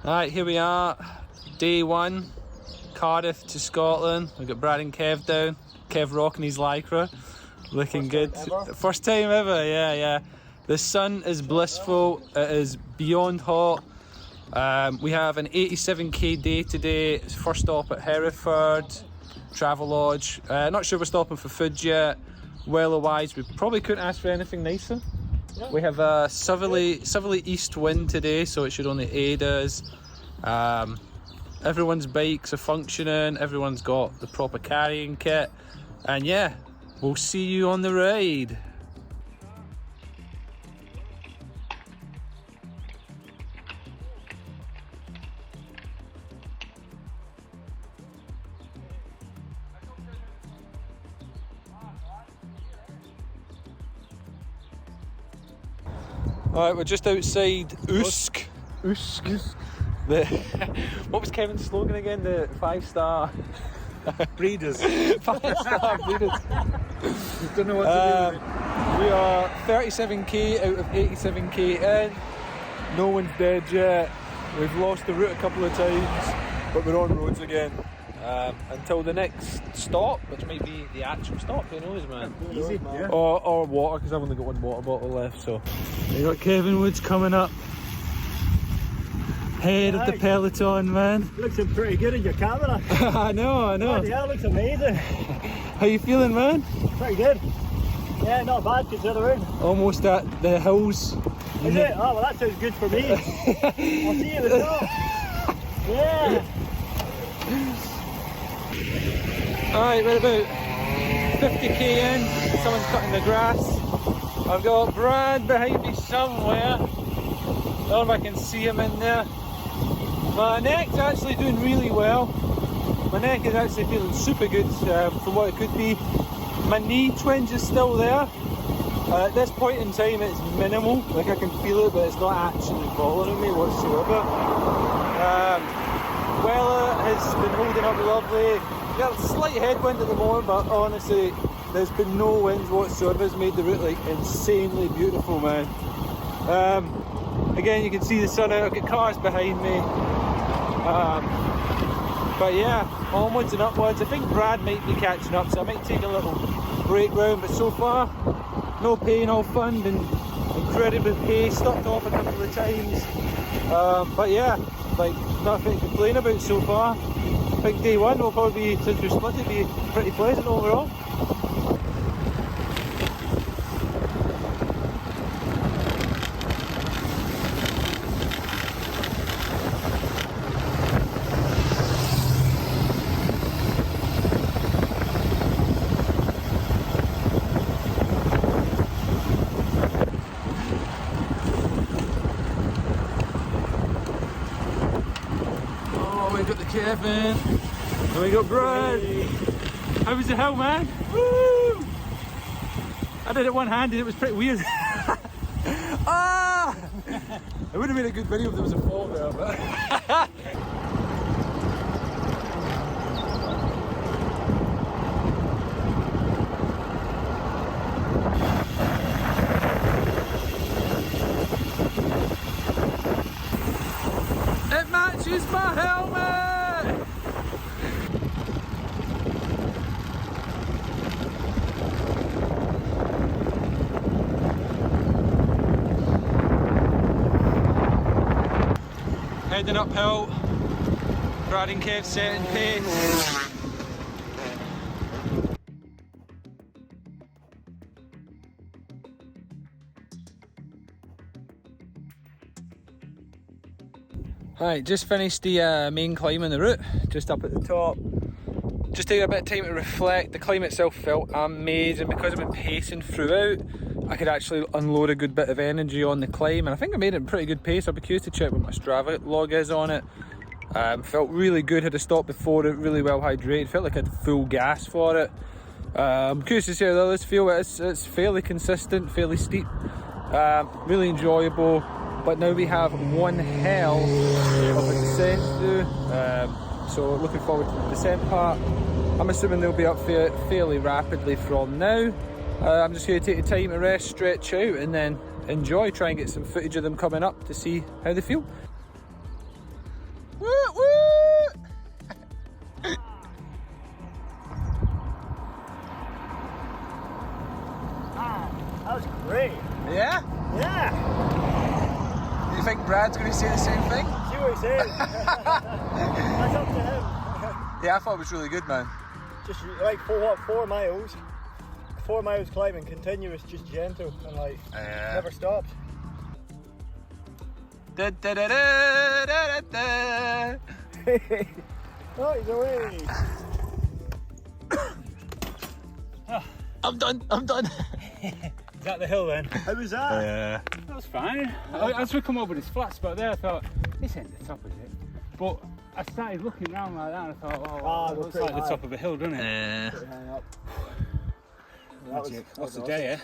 Alright, here we are, day one, Cardiff to Scotland. We've got Brad and Kev down, Kev rocking his lycra, looking good. First time ever, yeah. The sun is blissful, it is beyond hot. We have an 87k day today. It's first stop at Hereford, Travelodge. Not sure we're stopping for food yet. Weather-wise, we probably couldn't ask for anything nicer. Yeah. We have a southerly east wind today, so it should only aid us. Everyone's bikes are functioning, everyone's got the proper carrying kit, and yeah, we'll see you on the ride. Alright, we're just outside Usk. What was Kevin's slogan again? The 5-star breeders. 5-star breeders. Don't know what to do. We are 37k out of 87k in. No one's dead yet. We've lost the route a couple of times, but we're on roads again. Until the next stop, which might be the actual stop, who knows, man. Easy, yeah. Or water, because I've only got one water bottle left, so. We got Kevin Woods coming up. Head of the peloton, man. Looks pretty good in your camera. I know. Yeah, looks amazing. How you feeling, man? Pretty good. Yeah, not bad considering. Almost at the hills. Is it? Oh, well, that sounds good for me. I'll see you at the top. Yeah. Alright, we're about 50k in. Someone's cutting the grass. I've got Brad behind me somewhere. I don't know if I can see him in there. My neck's actually doing really well. My neck is actually feeling super good from what it could be. My knee twinge is still there. At this point in time it's minimal, like I can feel it, but it's not actually bothering me whatsoever. Weather has been holding up lovely. We've got a slight headwind at the moment, but honestly there's been no winds whatsoever. It's made the route like insanely beautiful, man. Again, you can see the sun out. I've got cars behind me. But yeah, onwards and upwards. I think Brad might be catching up, so I might take a little break round. But so far, no pain, all fun, been incredibly paced, stopped off a couple of times. But yeah, like nothing to complain about so far. I think day one will probably be, since we've split it, be pretty pleasant overall. We got the Kevin, and we got Brad. How was the hill, man? Woo! I did it one-handed, it was pretty weird. Ah! It would have been a good video if there was a fall there, but... It matches my helmet! Heading uphill, Brad and Kev setting pace. Right, just finished the main climb on the route, just up at the top. Just taking a bit of time to reflect. The climb itself felt amazing because I've been pacing throughout. I could actually unload a good bit of energy on the climb, and I think I made it in pretty good pace. I'll be curious to check what my Strava log is on it. Felt really good, had a stop before it, really well hydrated, felt like I had full gas for it. I'm curious to see how the others feel. It's fairly consistent, fairly steep, really enjoyable, but now we have one hell of a descent to do, so looking forward to the descent part. I'm assuming they'll be up fairly rapidly from now. I'm just going to take the time to rest, stretch out, and then enjoy, try and get some footage of them coming up to see how they feel. he say the same thing? See what he's saying. That's up to him. Yeah, I thought it was really good, man. Just like 4 miles. 4 miles climbing, continuous, just gentle, and like never stops. Da, da, da, da, da, da. Oh, he's away. I'm done. Is that the hill then? How was that? Yeah. That was fine. As we come over this flat spot there, I thought, this ain't the top, is it? But I started looking around like that and I thought, oh, it looks like the top of a hill, doesn't it? Yeah. Pretty high up. What's the day, eh?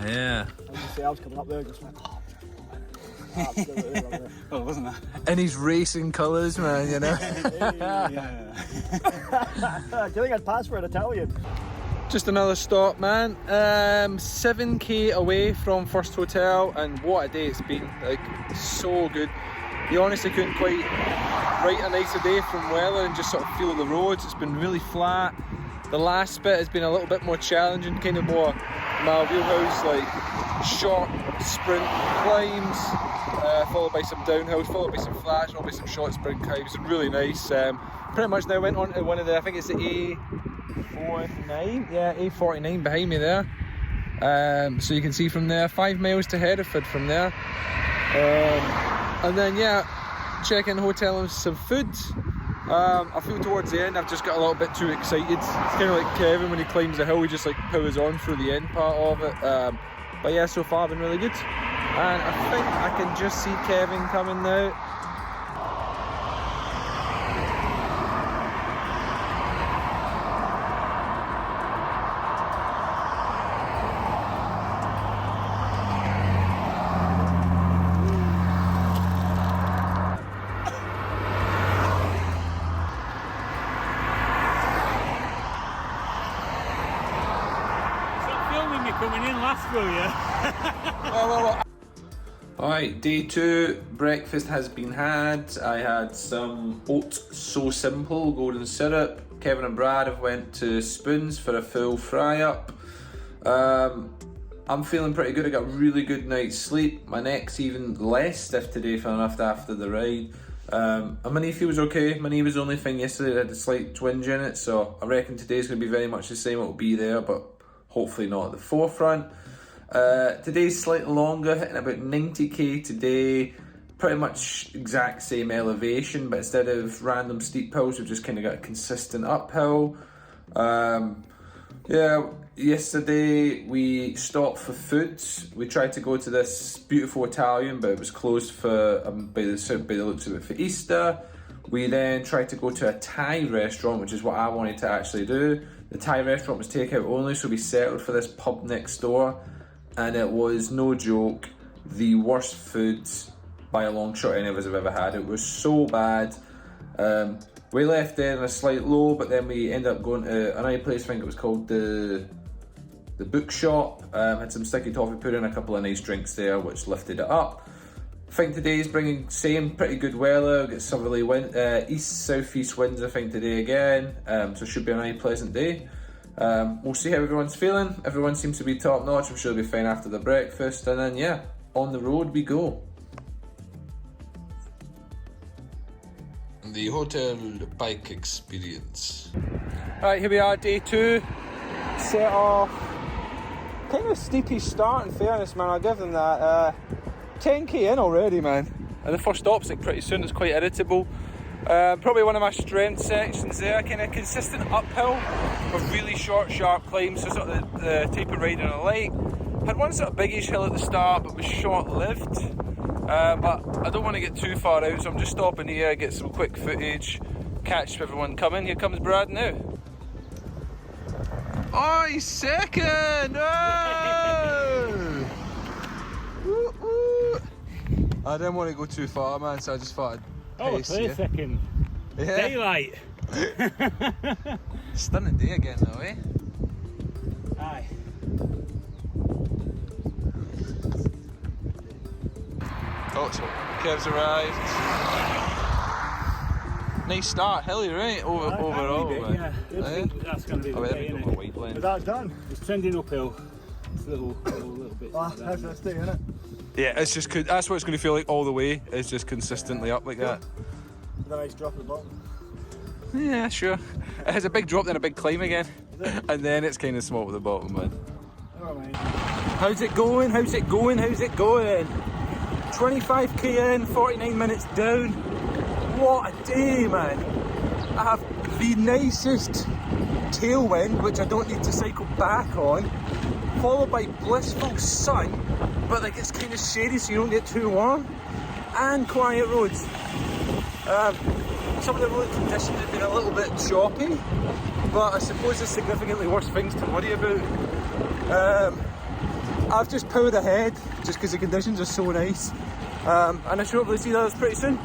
Yeah. I was coming up there just went, oh, absolutely lovely. Well, wasn't that? In his racing colours, man, you know. Yeah. Do you think I'd pass for an Italian? Just another stop, man. 7k away from first hotel, and what a day it's been. Like, so good. You honestly couldn't quite write a nicer day from weather and just sort of feel the roads. It's been really flat. The last bit has been a little bit more challenging, kind of more my wheelhouse, like short sprint climbs, followed by some downhills, followed by some flats, followed by some short sprint climbs. Really nice. Pretty much now went on to one of the, I think it's the A49, yeah, A49 behind me there. So you can see from there, 5 miles to Hereford from there. And then yeah, check in the hotel and some food. I feel towards the end I've just got a little bit too excited. It's kind of like Kevin when he climbs a hill, he just like powers on through the end part of it. But yeah, so far been really good. And I think I can just see Kevin coming now. Coming in last, will you? Alright, day 2, breakfast has been had. I had some oats so simple, golden syrup. Kevin and Brad have went to Spoons for a full fry up. I'm feeling pretty good. I got a really good night's sleep. My neck's even less stiff today, fun enough, after the ride. And my knee feels okay. My knee was the only thing yesterday that had a slight twinge in it, so I reckon today's going to be very much the same. It'll be there, but hopefully not at the forefront. Today's slightly longer, hitting about 90k today. Pretty much exact same elevation, but instead of random steep hills, we've just kind of got a consistent uphill. Yeah, yesterday we stopped for food. We tried to go to this beautiful Italian, but it was closed for by the looks of it, for Easter. We then tried to go to a Thai restaurant, which is what I wanted to actually do. The Thai restaurant was takeout only, so we settled for this pub next door, and it was, no joke, the worst food by a long shot any of us have ever had. It was so bad. We left there in a slight low, but then we ended up going to another place. I think it was called the Bookshop. Had some sticky toffee pudding, a couple of nice drinks there, which lifted it up. I think today's bringing pretty good weather. Get southerly wind, east-southeast winds, I think, today again. So it should be a nice pleasant day. We'll see how everyone's feeling. Everyone seems to be top notch. I'm sure they'll be fine after the breakfast. And then yeah, on the road we go. The hotel bike experience. Right, here we are, day 2. Set off. Kind of a steepy start, in fairness, man. I'll give them that. 10k in already, man. And the first stop's like pretty soon. It's quite irritable. Probably one of my strength sections there. Kind of consistent uphill with really short, sharp climbs. So sort of the type of riding I like. Had one sort of biggish hill at the start, but was short-lived. But I don't want to get too far out, so I'm just stopping here, get some quick footage, catch everyone coming. Here comes Brad now. Oh, he's second! Oh! Woo, woo. I didn't want to go too far, man, so I just thought I'd pace you. Second. Yeah. Daylight. Stunning day again though, eh? Aye. Oh, so Kev's arrived. Nice start, hilly, right? Overall, yeah. That's going to be the day, go innit? my white line. But that's done. It's trending uphill. It's a little bit. That's the stay, isn't it? Yeah, it's just that's what it's going to feel like all the way. It's just consistently up like that. With a nice drop at the bottom. Yeah, sure. It has a big drop then a big climb again, and then it's kind of small at the bottom, man. Oh, man. How's it going? How's it going? How's it going? 25k in, 49 minutes down. What a day, man! I have the nicest tailwind, which I don't need to cycle back on, followed by blissful sun, but like it's kind of shady so you don't get too warm, and quiet roads. Some of the road conditions have been a little bit choppy, but I suppose there's significantly worse things to worry about. I've just powered ahead just because the conditions are so nice, and I should hopefully see those pretty soon.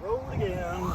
Roll again.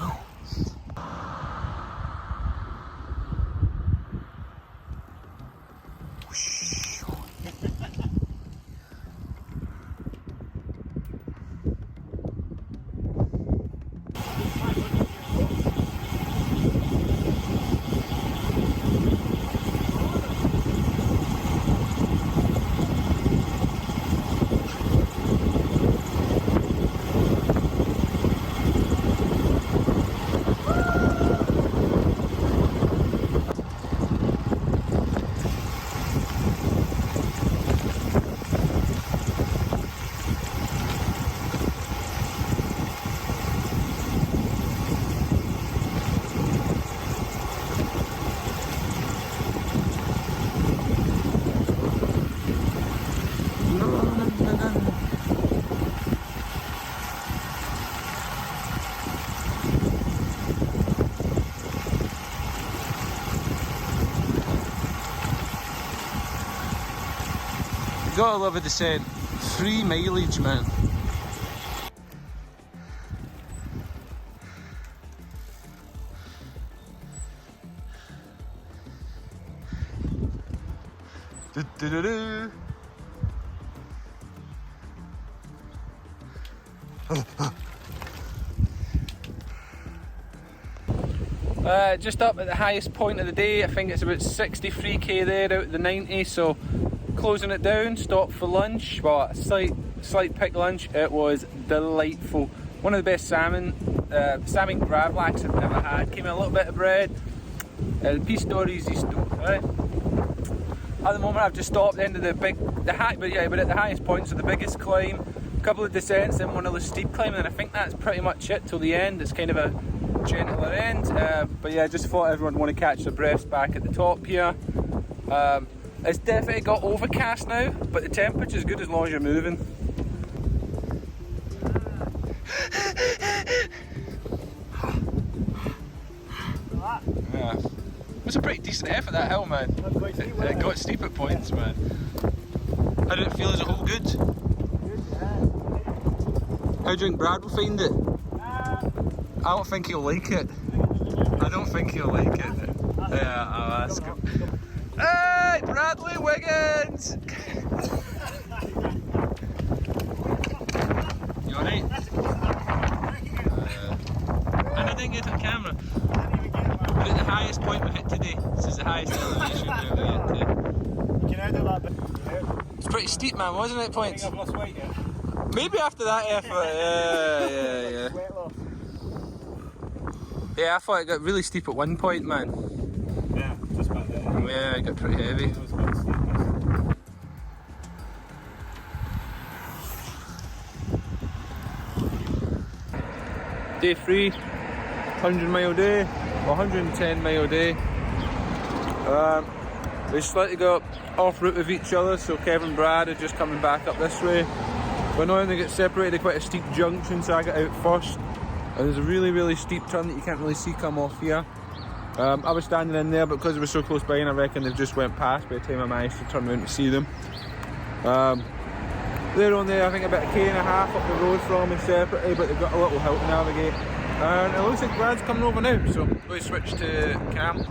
Gotta love a descent. Free mileage, man. Do, do, do, do. Just up at the highest point of the day. I think it's about 63k there out of the 90, so closing it down, stopped for lunch. Well, a slight pick lunch. It was delightful. One of the best salmon gravlax I've ever had. Came in a little bit of bread. Pistorizi stuff, right? At the moment I've just stopped at the end of but at the highest point, so the biggest climb, a couple of descents and one of the steep climbing, and I think that's pretty much it till the end. It's kind of a gentler end, but yeah, I just thought everyone would want to catch their breaths back at the top here. It's definitely got overcast now, but the temperature's good as long as you're moving. Yeah. It was a pretty decent effort, that hill, man. It got steep at points, man. How did it feel as a whole? Good? How do you think Brad will find it? I don't think he'll like it. I don't think he'll like it. Yeah, I'll ask him. Hey, Bradley Wiggins! You alright? And I didn't get it on camera. We're at the highest point we hit today. This is the highest elevation we've ever hit to. Can I do that? It's pretty steep, man, wasn't it, points? I think I've lost weight yet. Maybe after that effort, yeah. Weight loss. Yeah, I thought it got really steep at one point, man. Yeah, just about there. Yeah, it got pretty heavy. It was quite steep. Day 3, 100 mile day, 110 mile day. We slightly got off route with each other, so Kevin and Brad are just coming back up this way, But now they get separated at quite a steep junction, so I got out first. And there's a really steep turn that you can't really see come off here. I was standing in there, but because it was so close by, and I reckon they've just went past by the time I managed to turn around to see them. They're on there, I think about 1.5 km up the road from me separately, but they've got a little hill to navigate. And it looks like Brad's coming over now, so we'll switch to Cam.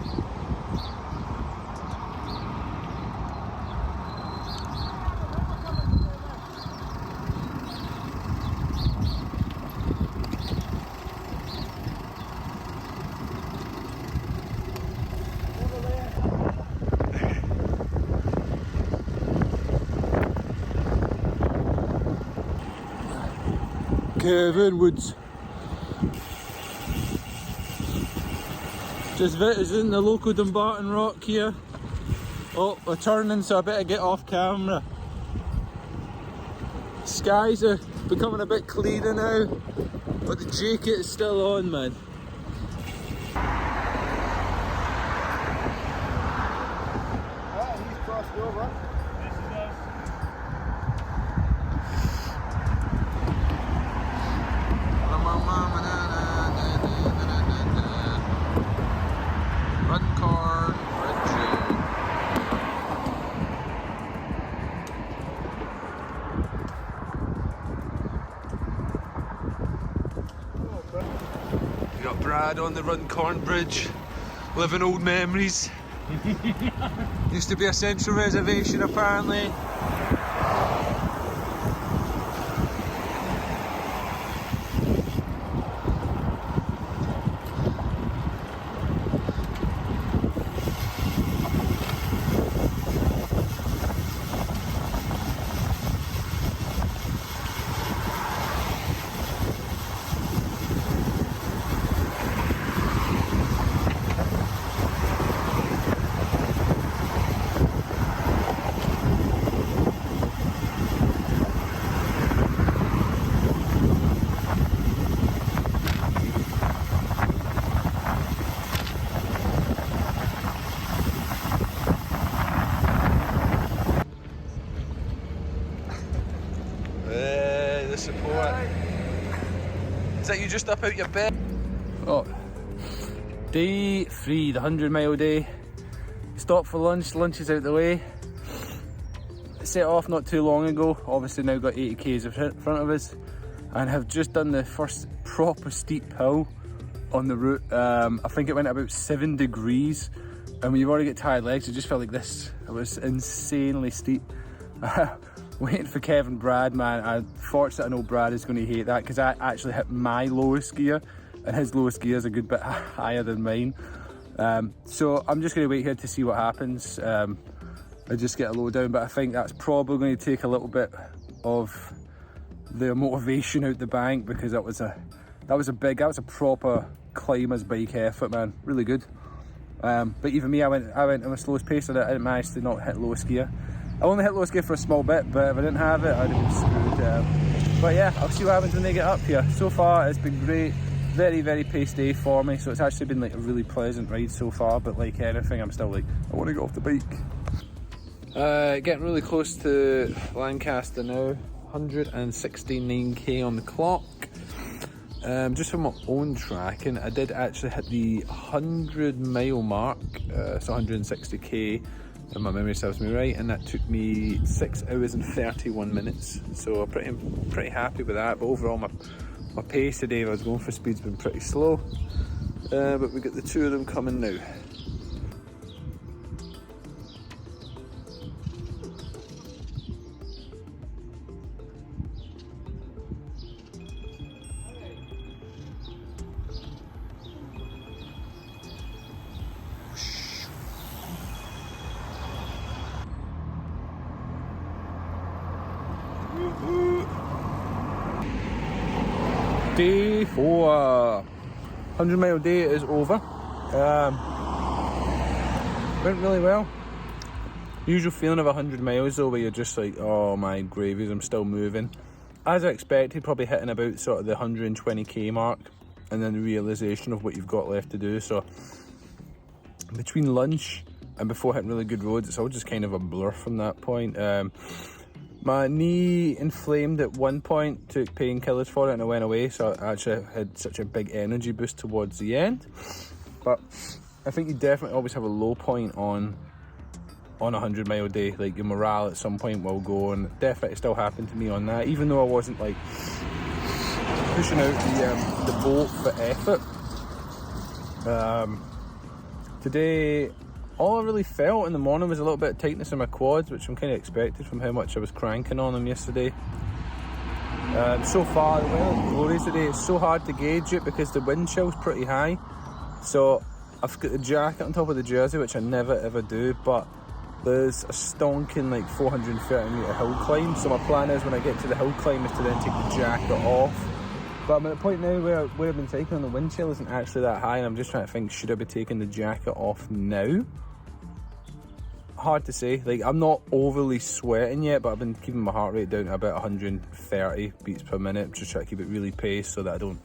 Kevin Woods. Just visiting the local Dumbarton Rock here. Oh, we're turning, so I better get off camera. Skies are becoming a bit clearer now, but the jacket is still on, man. He's crossed over. We got Brad on the Runcorn Bridge, living old memories. Used to be a central reservation apparently. The support. Is that you just up out your bed? Oh, day 3, the 100-mile day. Stopped for lunch, lunch is out the way. Set off not too long ago, obviously now got 80 k's in front of us, and have just done the first proper steep hill on the route. I think it went about 7 degrees, and when you've already got tired legs, it just felt like this. It was insanely steep. Waiting for Kevin Brad, man. I'm fortunate I know Brad is going to hate that because I actually hit my lowest gear and his lowest gear is a good bit higher than mine. So I'm just going to wait here to see what happens. I just get a low down, but I think that's probably going to take a little bit of the motivation out the bank because that was a proper climber's bike effort, man. Really good. But even me, I went at my slowest pace and I didn't manage to not hit lowest gear. I only hit lowest gear for a small bit, but if I didn't have it, I'd have been screwed. But yeah, I'll see what happens when they get up here. So far, it's been great. Very pace day for me, so it's actually been like a really pleasant ride so far, but like anything, I'm still like, I want to get off the bike. Getting really close to Lancaster now, 169k on the clock. Just from my own tracking, I did actually hit the 100-mile mark, so 160k. If my memory serves me right, and that took me 6 hours and 31 minutes. So I'm pretty happy with that. But overall, my pace today, if I was going for speed's been pretty slow. But we got the two of them coming now. Day 4, 100-mile day is over. Went really well. Usual feeling of 100 miles though, where you're just like, oh my gravies, I'm still moving. As I expected, probably hitting about sort of the 120k mark, and then the realisation of what you've got left to do. So between lunch and before hitting really good roads, it's all just kind of a blur from that point. My knee inflamed at one point, took painkillers for it and it went away, so I actually had such a big energy boost towards the end. But I think you definitely always have a low point on a 100-mile day. Like, your morale at some point will go, and it definitely still happened to me on that, even though I wasn't like pushing out the boat for effort. Today, all I really felt in the morning was a little bit of tightness in my quads, which I'm kind of expected from how much I was cranking on them yesterday. So far, the weather's glorious today. It's so hard to gauge it because the wind chill's pretty high. So I've got the jacket on top of the jersey, which I never ever do, but there's a stonking like 430 metre hill climb. So my plan is when I get to the hill climb is to then take the jacket off. But I'm at a point now where I've been taking on the wind chill isn't actually that high, and I'm just trying to think, should I be taking the jacket off now? Hard to say. Like, I'm not overly sweating yet, but I've been keeping my heart rate down to about 130 beats per minute, just trying to keep it really paced so that I don't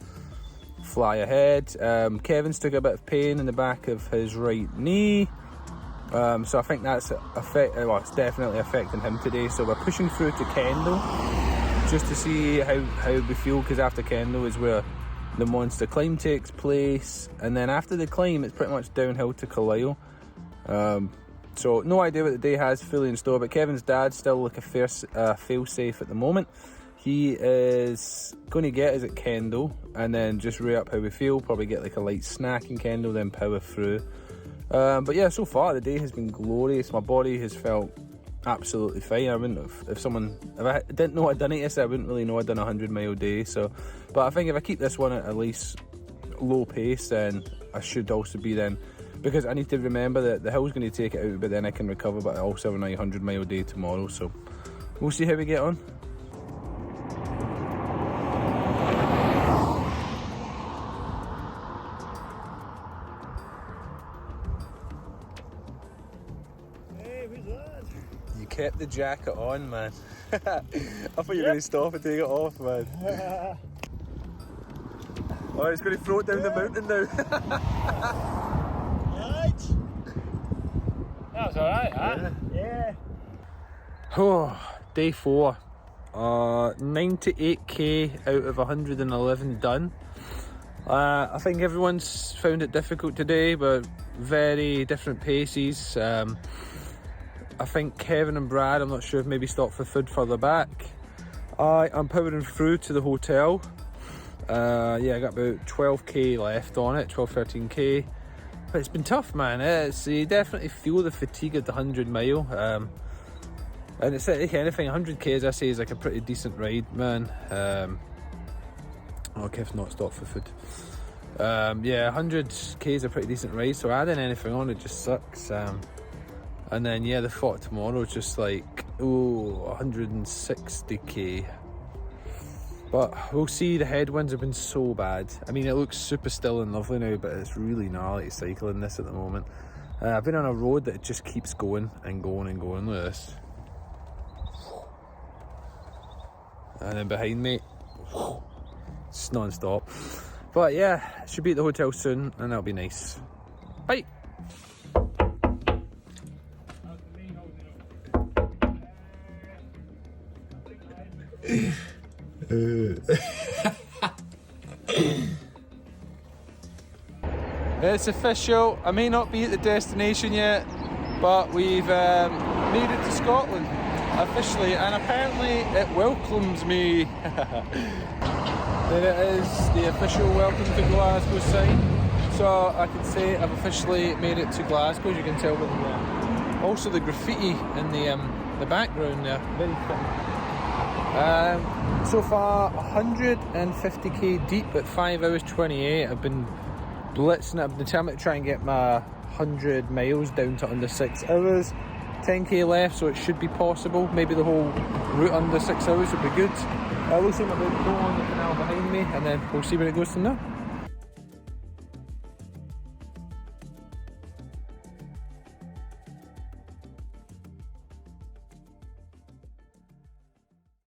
fly ahead. Kevin's took a bit of pain in the back of his right knee, so I think that's it's definitely affecting him today. So we're pushing through to Kendal just to see how we feel, because after Kendal is where the monster climb takes place, and then after the climb it's pretty much downhill to Carlisle. So no idea what the day has fully in store, but Kevin's dad's still like a fail-safe at the moment. He is going to get us at Kendal and then just weigh up how we feel, probably get like a light snack in Kendal, then power through. But yeah, so far the day has been glorious. My body has felt absolutely fine. I wouldn't have, if I didn't know I'd done it yesterday, I wouldn't really know I'd done a 100-mile day. So, but I think if I keep this one at least low pace, then I should also be then, because I need to remember that the hill's going to take it out, but then I can recover, but I also have a 900-mile day tomorrow, so we'll see how we get on. Hey, who's that? You kept the jacket on, man. I thought you were going to stop and take it off, man. Oh, it's going to throw it down the mountain now. That was alright, huh? Yeah. Oh, day 4. 98k out of 111 done. I think everyone's found it difficult today, but very different paces. I think Kevin and Brad, I'm not sure if maybe stopped for food further back. I'm powering through to the hotel. Yeah, I got about 12k left on it, 13k. But it's been tough, man. You definitely feel the fatigue of the 100-mile. And it's like anything, 100k, as I say, is like a pretty decent ride, man. Kev's not stopped for food. Yeah, 100k is a pretty decent ride, so adding anything on it just sucks. And then, yeah, the thought tomorrow is just like, 160k. But we'll see. The headwinds have been so bad. I mean, it looks super still and lovely now, but it's really gnarly to cycle in this at the moment. I've been on a road that just keeps going and going and going with this. And then behind me, it's non-stop. But yeah, should be at the hotel soon and that'll be nice. Bye! It's official. I may not be at the destination yet, but we've made it to Scotland officially, and apparently it welcomes me. There it is, the official welcome to Glasgow sign. So I can say I've officially made it to Glasgow, as you can tell with also the graffiti in the background there. Very fun. So far 150k deep at 5 hours 28. I've been blitzing it. I've been determined to try and get my 100 miles down to under 6 hours. 10k left, so it should be possible. Maybe the whole route under 6 hours would be good. Looks like my big boat on the canal behind me, and then we'll see where it goes from there.